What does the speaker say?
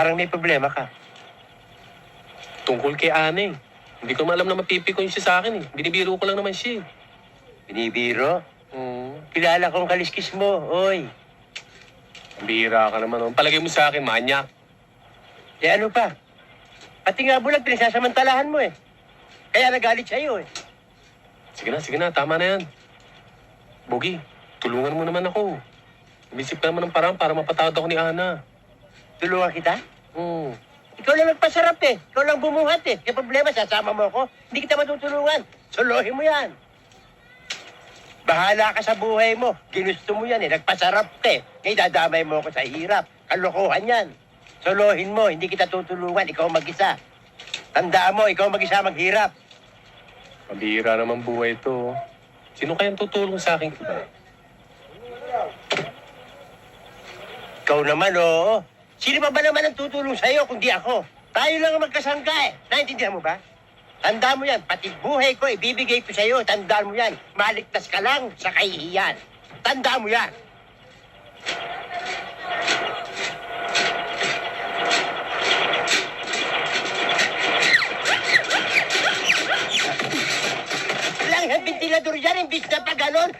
Parang may problema ka. Tungkol kay Ana eh. Hindi ko alam na mapipiko siya sa akin eh. Binibiro ko lang naman siya eh. Binibiro? Oo. Kilala kong kaliskis mo, oy. Bira ka naman. Oh. Palagay mo sa akin, manyak. Eh ano pa? Pati nga bulag, pinasasamantalahan mo eh. Kaya nagalit sa'yo eh. Sige na. Tama na yan. Bogi, tulungan mo naman ako. Umisip ka naman ng paraan para mapatawad ako ni Ana. Tulungan kita? Oo. Ikaw lang nagpasarap eh. Ikaw lang bumuhat eh. Kaya problema, sasama mo ako. Hindi kita matutulungan. Solohin mo yan. Bahala ka sa buhay mo. Ginusto mo yan eh. Nagpasarap ka eh. Ngayon dadamay mo ako sa hirap. Kalokohan yan. Solohin mo. Hindi kita tutulungan. Ikaw mag-isa. Tandaan mo, ikaw mag-isa maghirap. Pabira naman buhay ito. Sino kayang tutulong sa akin? Ikaw naman, oo. Sino ba naman ang tutulong sa'yo kundi ako? Tayo lang ang magkasangka eh. Naintindihan mo ba? Tandaan mo yan. Pati buhay ko, ibibigay ko sa'yo. Tandaan mo yan. Maligtas ka lang sa kahihiyan. Tandaan mo yan. Lang ang ventilador yan, imbis na pa ganon.